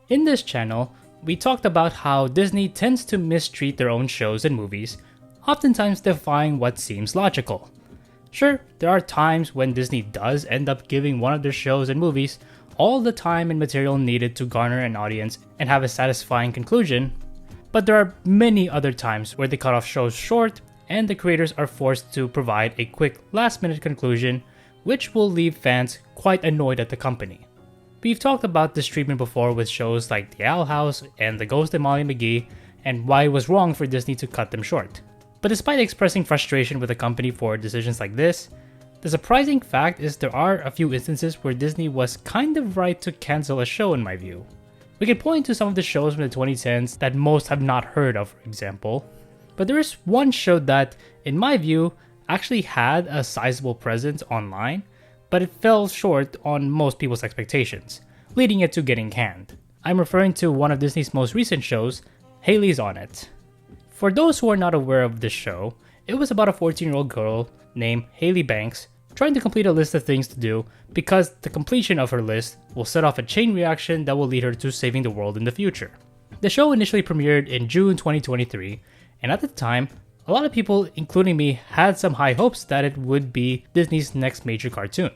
In this channel, we talked about how Disney tends to mistreat their own shows and movies, oftentimes defying what seems logical. Sure, there are times when Disney does end up giving one of their shows and movies all the time and material needed to garner an audience and have a satisfying conclusion, but there are many other times where they cut off shows short and the creators are forced to provide a quick last-minute conclusion, which will leave fans quite annoyed at the company. We've talked about this treatment before with shows like The Owl House and the Ghost and Molly McGee, and why it was wrong for Disney to cut them short. But despite expressing frustration with the company for decisions like this, the surprising fact is there are a few instances where Disney was kind of right to cancel a show in my view. We can point to some of the shows from the 2010s that most have not heard of, for example, but there is one show that, in my view, actually had a sizable presence online, but it fell short on most people's expectations, leading it to getting canned. I'm referring to one of Disney's most recent shows, Hailey's on It. For those who are not aware of this show, it was about a 14-year-old girl named Hailey Banks trying to complete a list of things to do because the completion of her list will set off a chain reaction that will lead her to saving the world in the future. The show initially premiered in June 2023, and at the time, a lot of people, including me, had some high hopes that it would be Disney's next major cartoon.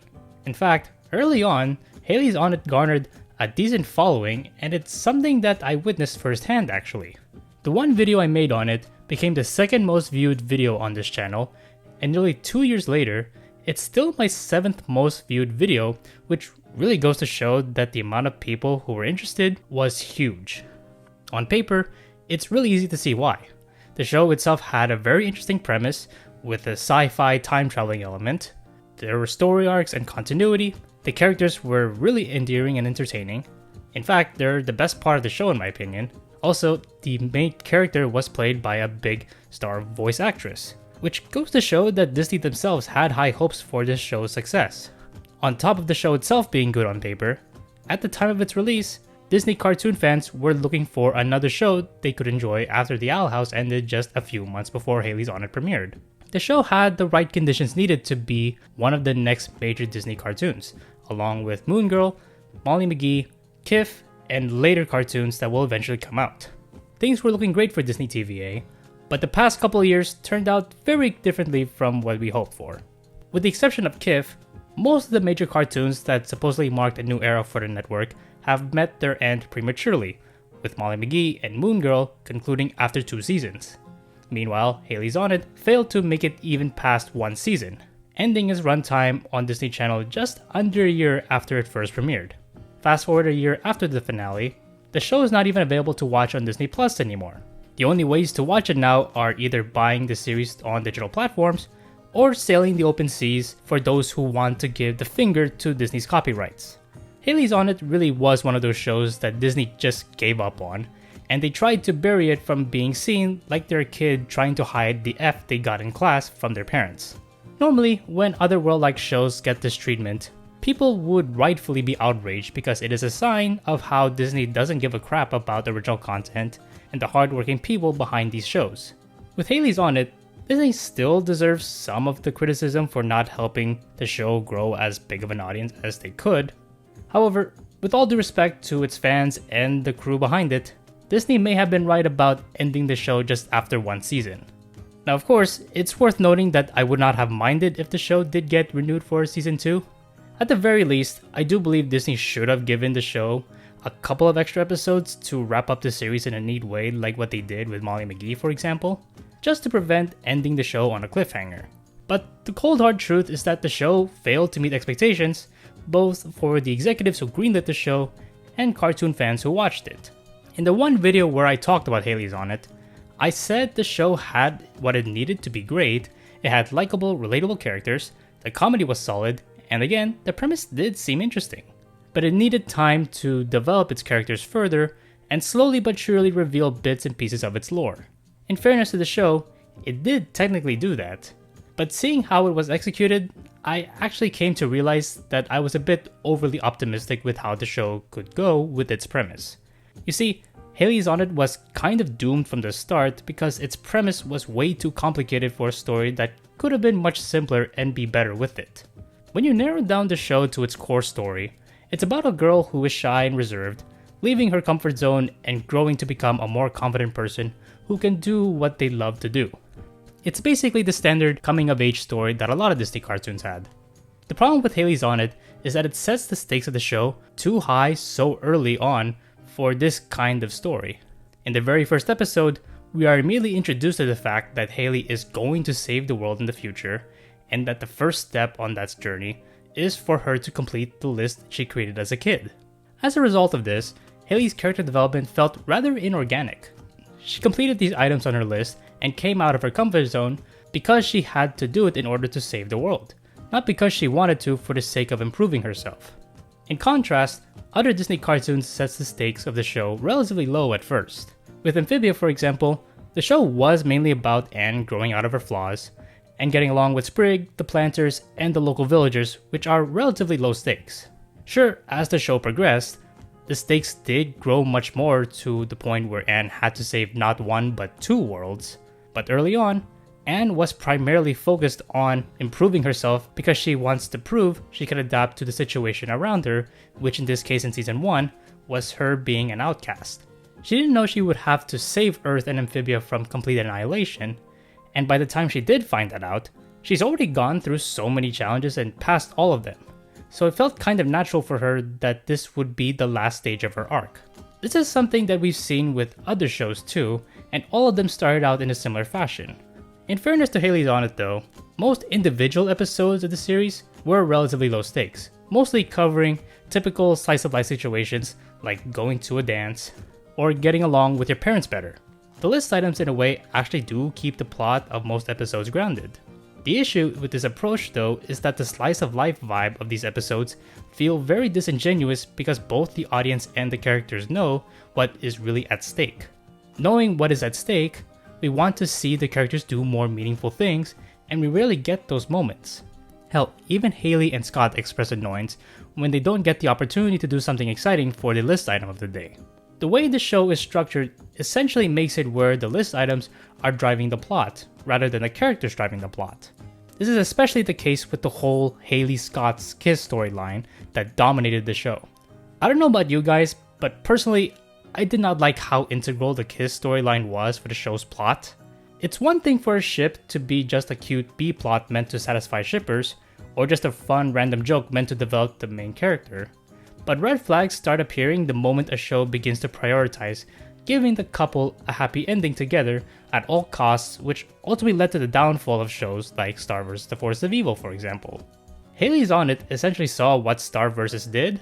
In fact, early on, Hailey's on It garnered a decent following, and it's something that I witnessed firsthand actually. The one video I made on it became the second most viewed video on this channel, and nearly 2 years later, it's still my 7th most viewed video, which really goes to show that the amount of people who were interested was huge. On paper, it's really easy to see why. The show itself had a very interesting premise with a sci-fi time-traveling element. There were story arcs and continuity. The characters were really endearing and entertaining. In fact, they're the best part of the show in my opinion. Also, the main character was played by a big star voice actress, which goes to show that Disney themselves had high hopes for this show's success. On top of the show itself being good on paper, at the time of its release, Disney cartoon fans were looking for another show they could enjoy after The Owl House ended just a few months before Hailey's on It premiered. The show had the right conditions needed to be one of the next major Disney cartoons, along with Moon Girl, Molly McGee, Kif, and later cartoons that will eventually come out. Things were looking great for Disney TVA, but the past couple of years turned out very differently from what we hoped for. With the exception of Kif, most of the major cartoons that supposedly marked a new era for the network have met their end prematurely, with Molly McGee and Moon Girl concluding after 2 seasons. Meanwhile, Hailey's on It failed to make it even past 1 season, ending its runtime on Disney Channel just under a year after it first premiered. Fast forward a year after the finale, the show is not even available to watch on Disney Plus anymore. The only ways to watch it now are either buying the series on digital platforms or sailing the open seas for those who want to give the finger to Disney's copyrights. Hailey's on It really was one of those shows that Disney just gave up on, and they tried to bury it from being seen like they're a kid trying to hide the F they got in class from their parents. Normally, when otherworld-like shows get this treatment, people would rightfully be outraged because it is a sign of how Disney doesn't give a crap about original content and the hardworking people behind these shows. With Hailey's on It, Disney still deserves some of the criticism for not helping the show grow as big of an audience as they could. However, with all due respect to its fans and the crew behind it, Disney may have been right about ending the show just after 1 season. Now of course, it's worth noting that I would not have minded if the show did get renewed for season 2. At the very least, I do believe Disney should have given the show a couple of extra episodes to wrap up the series in a neat way like what they did with Molly McGee for example, just to prevent ending the show on a cliffhanger. But the cold hard truth is that the show failed to meet expectations, both for the executives who greenlit the show and cartoon fans who watched it. In the one video where I talked about Hailey's on It, I said the show had what it needed to be great. It had likable, relatable characters, the comedy was solid, and again, the premise did seem interesting. But it needed time to develop its characters further and slowly but surely reveal bits and pieces of its lore. In fairness to the show, it did technically do that. But seeing how it was executed, I actually came to realize that I was a bit overly optimistic with how the show could go with its premise. You see, Hailey's on It was kind of doomed from the start because its premise was way too complicated for a story that could have been much simpler and be better with it. When you narrow down the show to its core story, it's about a girl who is shy and reserved, leaving her comfort zone and growing to become a more confident person who can do what they love to do. It's basically the standard coming-of-age story that a lot of Disney cartoons had. The problem with Hailey's on It is that it sets the stakes of the show too high so early on for this kind of story. In the very first episode, we are immediately introduced to the fact that Hailey is going to save the world in the future, and that the first step on that journey is for her to complete the list she created as a kid. As a result of this, Hailey's character development felt rather inorganic. She completed these items on her list and came out of her comfort zone because she had to do it in order to save the world, not because she wanted to for the sake of improving herself. In contrast, other Disney cartoons sets the stakes of the show relatively low at first. With Amphibia, for example, the show was mainly about Anne growing out of her flaws and getting along with Sprig, the planters, and the local villagers, which are relatively low stakes. Sure, as the show progressed, the stakes did grow much more to the point where Anne had to save not one but two worlds. But early on, Anne was primarily focused on improving herself because she wants to prove she can adapt to the situation around her, which in this case in season 1 was her being an outcast. She didn't know she would have to save Earth and Amphibia from complete annihilation, and by the time she did find that out, she's already gone through so many challenges and passed all of them. So it felt kind of natural for her that this would be the last stage of her arc. This is something that we've seen with other shows too, and all of them started out in a similar fashion. In fairness to Hailey's on It though, most individual episodes of the series were relatively low stakes, mostly covering typical slice of life situations like going to a dance or getting along with your parents better. The list items in a way actually do keep the plot of most episodes grounded. The issue with this approach though is that the slice of life vibe of these episodes feel very disingenuous because both the audience and the characters know what is really at stake. Knowing what is at stake, we want to see the characters do more meaningful things, and we rarely get those moments. Hell, even Hailey and Scott express annoyance when they don't get the opportunity to do something exciting for the list item of the day. The way the show is structured essentially makes it where the list items are driving the plot, rather than the characters driving the plot. This is especially the case with the whole Hailey-Scott's kiss storyline that dominated the show. I don't know about you guys, but personally, I did not like how integral the kiss storyline was for the show's plot. It's one thing for a ship to be just a cute B-plot meant to satisfy shippers, or just a fun random joke meant to develop the main character. But red flags start appearing the moment a show begins to prioritize giving the couple a happy ending together at all costs, which ultimately led to the downfall of shows like Star vs. The Force of Evil, for example. Hailey's on It essentially saw what Star vs. did,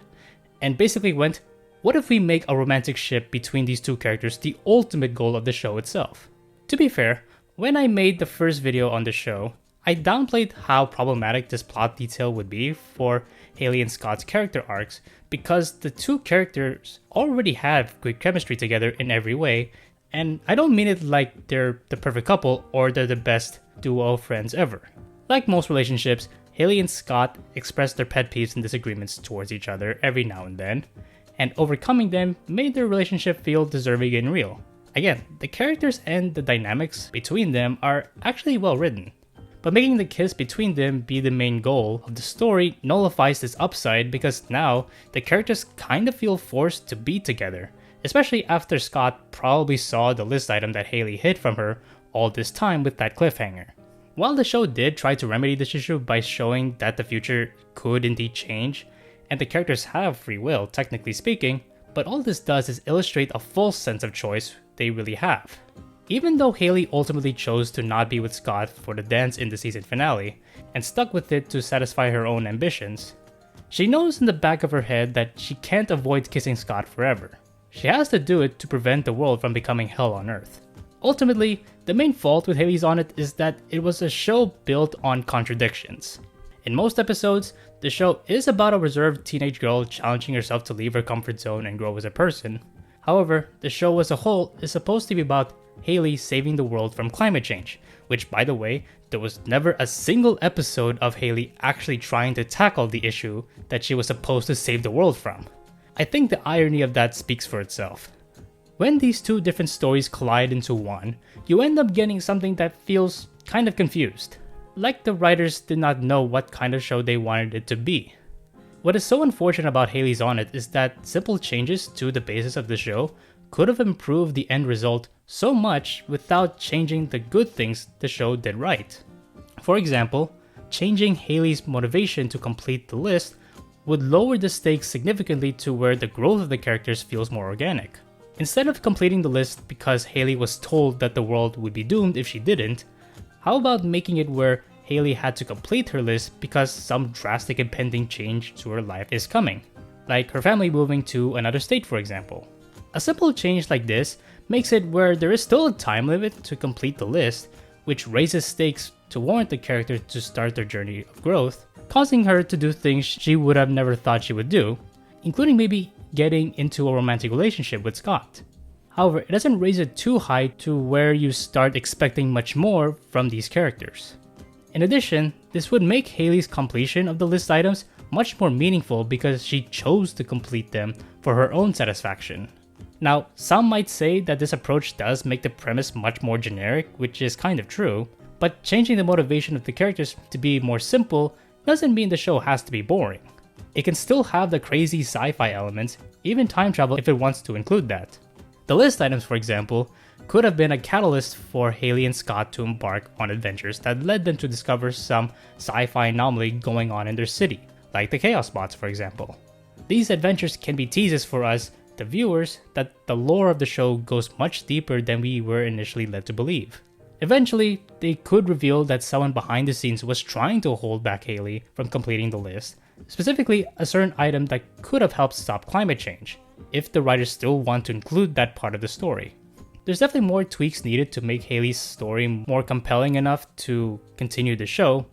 and basically went, what if we make a romantic ship between these two characters the ultimate goal of the show itself? To be fair, when I made the first video on the show, I downplayed how problematic this plot detail would be for Hailey and Scott's character arcs because the two characters already have great chemistry together in every way, and I don't mean it like they're the perfect couple or they're the best duo of friends ever. Like most relationships, Hailey and Scott express their pet peeves and disagreements towards each other every now and then, and overcoming them made their relationship feel deserving and real. Again, the characters and the dynamics between them are actually well written. But making the kiss between them be the main goal of the story nullifies this upside because now the characters kind of feel forced to be together, especially after Scott probably saw the list item that Hailey hid from her all this time with that cliffhanger. While the show did try to remedy this issue by showing that the future could indeed change, and the characters have free will, technically speaking, but all this does is illustrate a false sense of choice they really have. Even though Hailey ultimately chose to not be with Scott for the dance in the season finale, and stuck with it to satisfy her own ambitions, she knows in the back of her head that she can't avoid kissing Scott forever. She has to do it to prevent the world from becoming hell on Earth. Ultimately, the main fault with Hailey's on It is that it was a show built on contradictions. In most episodes, the show is about a reserved teenage girl challenging herself to leave her comfort zone and grow as a person. However, the show as a whole is supposed to be about Hailey saving the world from climate change, which, by the way, there was never a single episode of Hailey actually trying to tackle the issue that she was supposed to save the world from. I think the irony of that speaks for itself. When these two different stories collide into one, you end up getting something that feels kind of confused. Like the writers did not know what kind of show they wanted it to be. What is so unfortunate about Hailey's on It is that simple changes to the basis of the show could have improved the end result so much without changing the good things the show did right. For example, changing Hailey's motivation to complete the list would lower the stakes significantly to where the growth of the characters feels more organic. Instead of completing the list because Hailey was told that the world would be doomed if she didn't, how about making it where Hailey had to complete her list because some drastic impending change to her life is coming, like her family moving to another state, for example. A simple change like this makes it where there is still a time limit to complete the list, which raises stakes to warrant the character to start their journey of growth, causing her to do things she would have never thought she would do, including maybe getting into a romantic relationship with Scott. However, it doesn't raise it too high to where you start expecting much more from these characters. In addition, this would make Hailey's completion of the list items much more meaningful because she chose to complete them for her own satisfaction. Now, some might say that this approach does make the premise much more generic, which is kind of true, but changing the motivation of the characters to be more simple doesn't mean the show has to be boring. It can still have the crazy sci-fi elements, even time travel if it wants to include that. The list items, for example, could have been a catalyst for Hailey and Scott to embark on adventures that led them to discover some sci-fi anomaly going on in their city, like the Chaos Bots, for example. These adventures can be teases for us, the viewers, that the lore of the show goes much deeper than we were initially led to believe. Eventually, they could reveal that someone behind the scenes was trying to hold back Hailey from completing the list, specifically a certain item that could have helped stop climate change, if the writers still want to include that part of the story. There's definitely more tweaks needed to make Hailey's story more compelling enough to continue the show,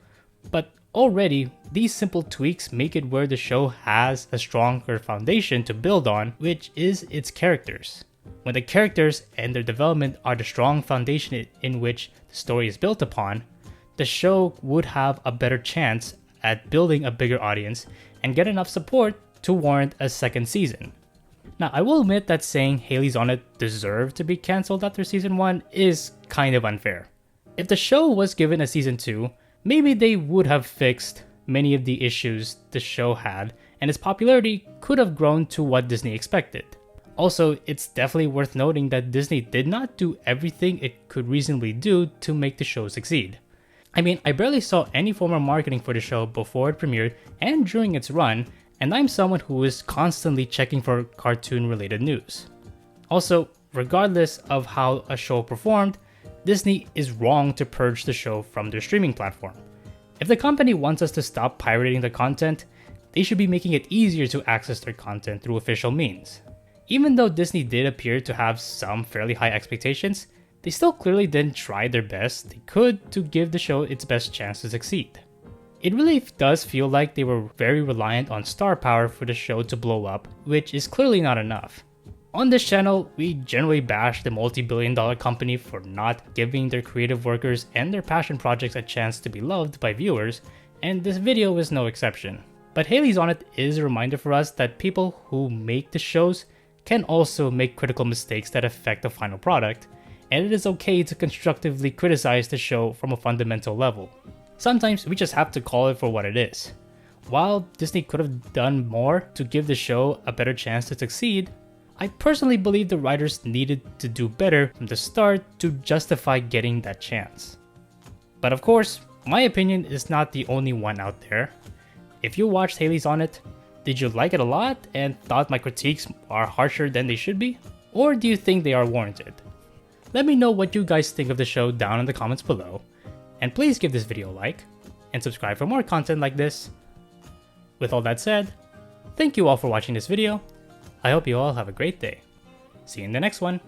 but already these simple tweaks make it where the show has a stronger foundation to build on, which is its characters. When the characters and their development are the strong foundation in which the story is built upon, the show would have a better chance at building a bigger audience and get enough support to warrant a second season. Now, I will admit that saying Hailey's on It deserved to be cancelled after season 1 is kind of unfair. If the show was given a season 2, maybe they would have fixed many of the issues the show had, and its popularity could have grown to what Disney expected. Also, it's definitely worth noting that Disney did not do everything it could reasonably do to make the show succeed. I mean, I barely saw any form of marketing for the show before it premiered and during its run, and I'm someone who is constantly checking for cartoon-related news. Also, regardless of how a show performed, Disney is wrong to purge the show from their streaming platform. If the company wants us to stop pirating the content, they should be making it easier to access their content through official means. Even though Disney did appear to have some fairly high expectations, they still clearly didn't try their best they could to give the show its best chance to succeed. It really does feel like they were very reliant on star power for the show to blow up, which is clearly not enough. On this channel, we generally bash the multi-billion-dollar company for not giving their creative workers and their passion projects a chance to be loved by viewers, and this video is no exception. But Hailey's on It is a reminder for us that people who make the shows can also make critical mistakes that affect the final product, and it is okay to constructively criticize the show from a fundamental level. Sometimes we just have to call it for what it is. While Disney could have done more to give the show a better chance to succeed, I personally believe the writers needed to do better from the start to justify getting that chance. But of course, my opinion is not the only one out there. If you watched Hailey's on It, did you like it a lot and thought my critiques are harsher than they should be? Or do you think they are warranted? Let me know what you guys think of the show down in the comments below. And please give this video a like, and subscribe for more content like this. With all that said, thank you all for watching this video. I hope you all have a great day. See you in the next one.